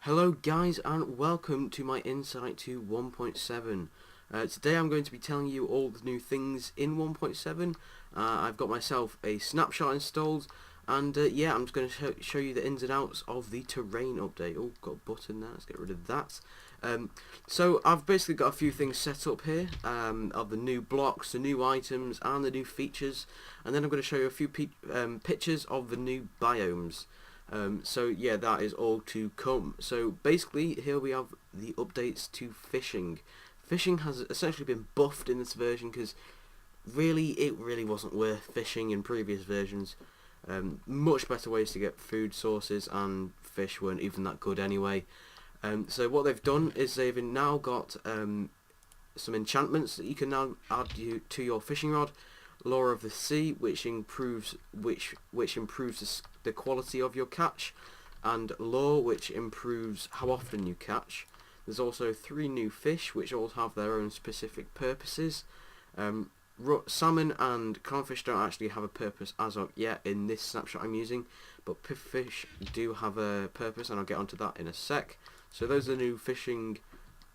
Hello guys and welcome to my insight to 1.7. Today I'm going to be telling you all the new things in 1.7. I've got myself a snapshot installed and yeah, I'm just going to show you the ins and outs of the terrain update. Oh, got a button there, let's get rid of that. So I've basically got a few things set up here of the new blocks, the new items and the new features, and then I'm going to show you a few pictures of the new biomes. So yeah, that is all to come. So basically here we have the updates to fishing. Fishing has essentially been buffed in this version because it really wasn't worth fishing in previous versions. Much better ways to get food sources, and fish weren't even that good anyway. So what they've done is they've now got some enchantments that you can now add to your fishing rod. Law of the Sea, which improves the quality of your catch, and Law, which improves how often you catch. There's also 3 new fish, which all have their own specific purposes. Salmon and clownfish don't actually have a purpose as of yet in this snapshot I'm using, but pufferfish do have a purpose, and I'll get onto that in a sec. So those are the new fishing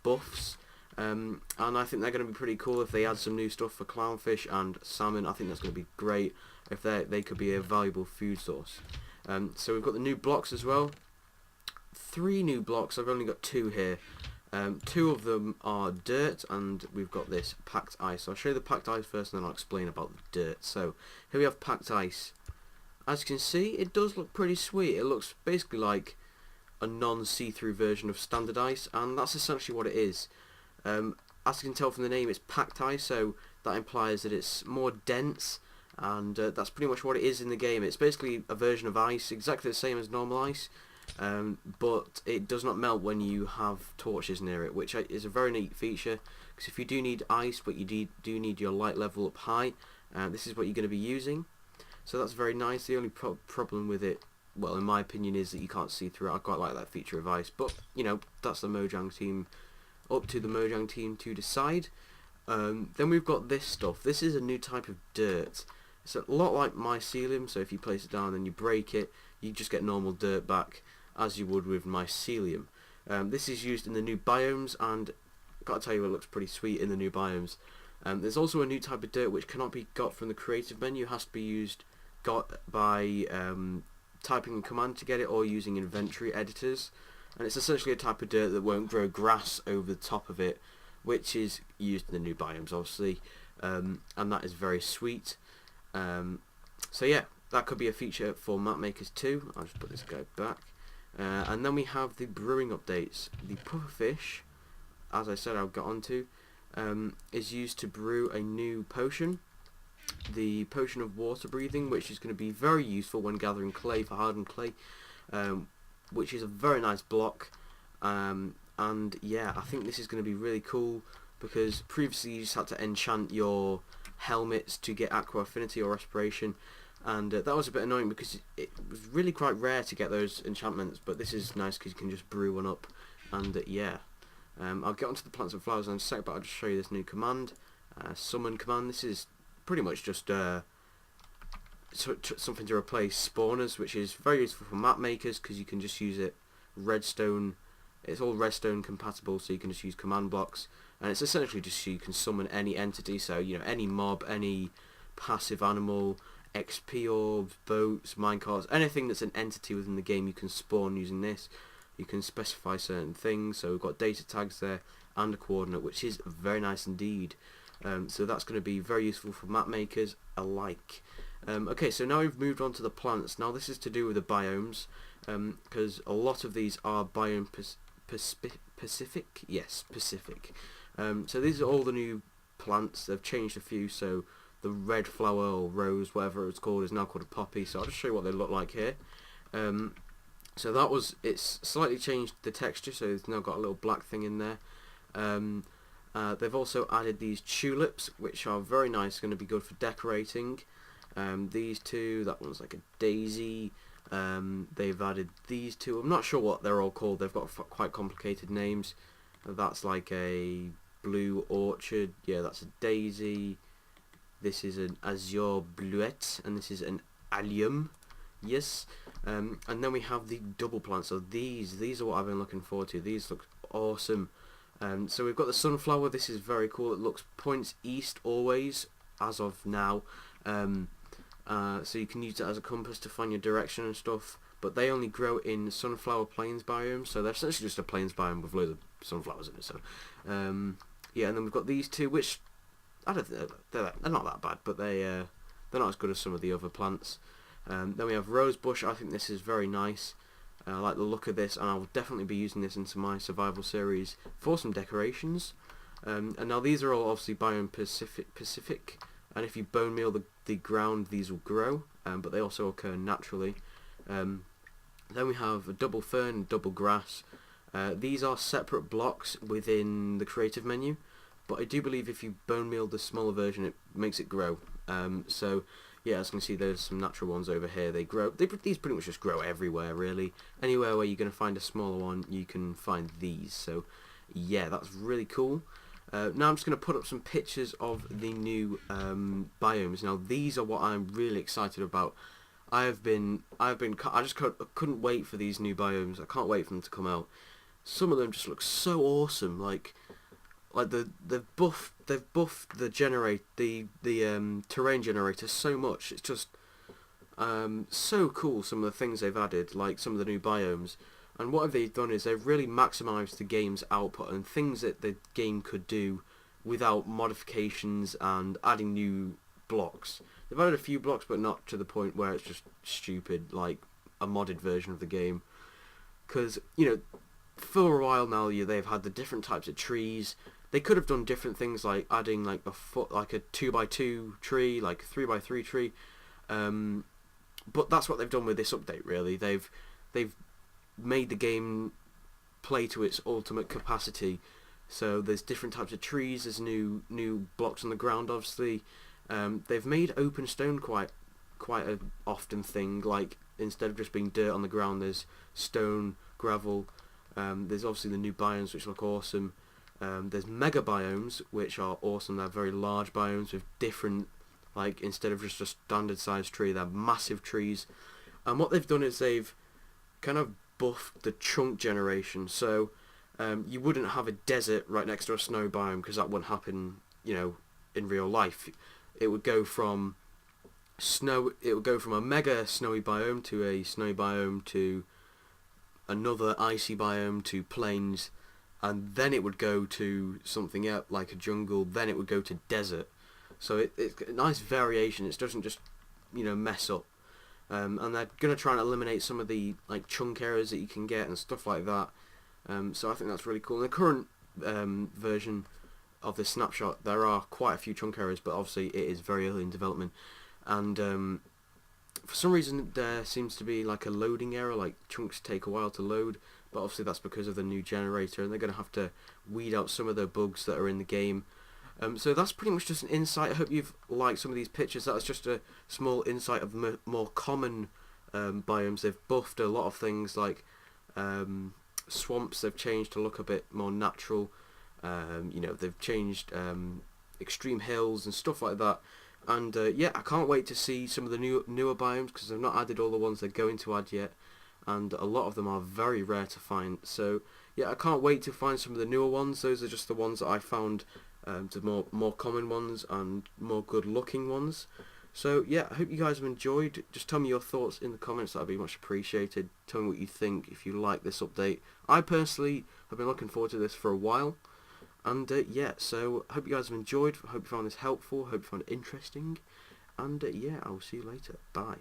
buffs. And I think they're going to be pretty cool if they add some new stuff for clownfish and salmon. I think that's going to be great if they could be a valuable food source. So we've got the new blocks as well. 3 new blocks. I've only got 2 here. 2 of them are dirt, and we've got this packed ice. So I'll show you the packed ice first, and then I'll explain about the dirt. So here we have packed ice. As you can see, it does look pretty sweet. It looks basically like a non-see-through version of standard ice, and that's essentially what it is. As you can tell from the name, it's packed ice, so that implies that it's more dense, and that's pretty much what it is in the game. It's basically a version of ice, exactly the same as normal ice, but it does not melt when you have torches near it, which is a very neat feature, because if you do need ice but you do need your light level up high, this is what you're going to be using. So that's very nice. The only problem with it, well, in my opinion, is that you can't see through it. I quite like that feature of ice, but you know, that's the Mojang team. Up to the Mojang team to decide. Then we've got this stuff. This is a new type of dirt. It's a lot like mycelium, so if you place it down and you break it, you just get normal dirt back, as you would with mycelium. This is used in the new biomes, and I've got to tell you, it looks pretty sweet in the new biomes. There's also a new type of dirt which cannot be got from the creative menu. It has to be got by typing a command to get it, or using inventory editors. And it's essentially a type of dirt that won't grow grass over the top of it, which is used in the new biomes, obviously, and that is very sweet. So yeah, that could be a feature for map makers too. I'll just put this guy back. And then we have the brewing updates. The pufferfish, as I said I'll get onto, is used to brew a new potion. The potion of water breathing, which is going to be very useful when gathering clay for hardened clay. Which is a very nice block, and yeah, I think this is going to be really cool, because previously you just had to enchant your helmets to get aqua affinity or respiration, and that was a bit annoying because it was really quite rare to get those enchantments, but this is nice because you can just brew one up, and yeah. I'll get onto the plants and flowers in a sec, but I'll just show you this new command, summon command. This is pretty much just something to replace spawners, which is very useful for map makers because you can just use it redstone. It's all redstone compatible, so you can just use command blocks, and it's essentially just so you can summon any entity. So you know, any mob, any passive animal, XP orbs, boats, minecarts, anything that's an entity within the game, you can spawn using this. You can specify certain things, so we've got data tags there and a coordinate, which is very nice indeed. So that's going to be very useful for map makers alike. Okay, so now we've moved on to the plants. Now this is to do with the biomes, because a lot of these are biome Pacific. Yes, Pacific. So these are all the new plants. They've changed a few. So the red flower or rose, whatever it's called, is now called a poppy. So I'll just show you what they look like here. So it's slightly changed the texture. So it's now got a little black thing in there. They've also added these tulips, which are very nice. Going to be good for decorating. These 2, that one's like a daisy. They've added these 2. I'm not sure what they're all called. They've got quite complicated names. That's like a blue orchid. Yeah, that's a daisy. This is an azure bluette, and this is an allium. Yes. And then we have the double plants. So these are what I've been looking forward to. These look awesome. So we've got the sunflower. This is very cool. It looks points east always as of now. So you can use it as a compass to find your direction and stuff. But they only grow in sunflower plains biomes, so they're essentially just a plains biome with loads of sunflowers in it. So yeah, and then we've got these two, which I don't think they're not that bad, but they're not as good as some of the other plants. Then we have rose bush. I think this is very nice. I like the look of this, and I'll definitely be using this into my survival series for some decorations. And now these are all obviously biome specific, and if you bone meal the ground, these will grow, but they also occur naturally. Then we have a double fern and double grass. These are separate blocks within the creative menu, but I do believe if you bone meal the smaller version, it makes it grow. So yeah, as you can see, there's some natural ones over here. They grow. These pretty much just grow everywhere, really. Anywhere where you're going to find a smaller one, you can find these. So yeah, that's really cool. Now I'm just going to put up some pictures of the new biomes. Now these are what I'm really excited about. I just couldn't wait for these new biomes. I can't wait for them to come out. Some of them just look so awesome. Like they've buffed the terrain generator so much. It's just so cool. Some of the things they've added, like some of the new biomes, and what they've done is they've really maximised the game's output and things that the game could do without modifications and adding new blocks. They've added a few blocks, but not to the point where it's just stupid, like a modded version of the game. Because, you know, for a while now, they've had the different types of trees. They could have done different things, like adding like a 2x2 tree, like a 3x3 tree. But that's what they've done with this update. Really, they've made the game play to its ultimate capacity. So there's different types of trees. There's new blocks on the ground, obviously. They've made open stone quite a often thing. Like instead of just being dirt on the ground, there's stone, gravel. There's obviously the new biomes which look awesome. There's mega biomes which are awesome. They're very large biomes with different, like instead of just a standard sized tree, they're massive trees. And what they've done is they've kind of buffed the chunk generation. So you wouldn't have a desert right next to a snow biome because that wouldn't happen, you know, in real life. It would go from a mega snowy biome to a snowy biome to another icy biome to plains, and then it would go to something else like a jungle. Then it would go to desert. So it's a nice variation. It doesn't just, you know, mess up. And they're gonna try and eliminate some of the like chunk errors that you can get and stuff like that. So I think that's really cool. In the current version of this snapshot, there are quite a few chunk errors, but obviously it is very early in development, and for some reason there seems to be like a loading error, like chunks take a while to load, but obviously that's because of the new generator, and they're going to have to weed out some of the bugs that are in the game. So that's pretty much just an insight. I hope you've liked some of these pictures. That was just a small insight of the more common biomes. They've buffed a lot of things like swamps. They've changed to look a bit more natural. You know, they've changed extreme hills and stuff like that, and yeah, I can't wait to see some of the newer biomes because they've not added all the ones they're going to add yet, and a lot of them are very rare to find. So yeah, I can't wait to find some of the newer ones. Those are just the ones that I found, the more common ones and more good looking ones. So yeah, I hope you guys have enjoyed. Just tell me your thoughts in the comments. That'd be much appreciated. Tell me what you think if you like this update. I personally have been looking forward to this for a while. And yeah, so I hope you guys have enjoyed. I hope you found this helpful. I hope you found it interesting. And yeah, I'll see you later. Bye.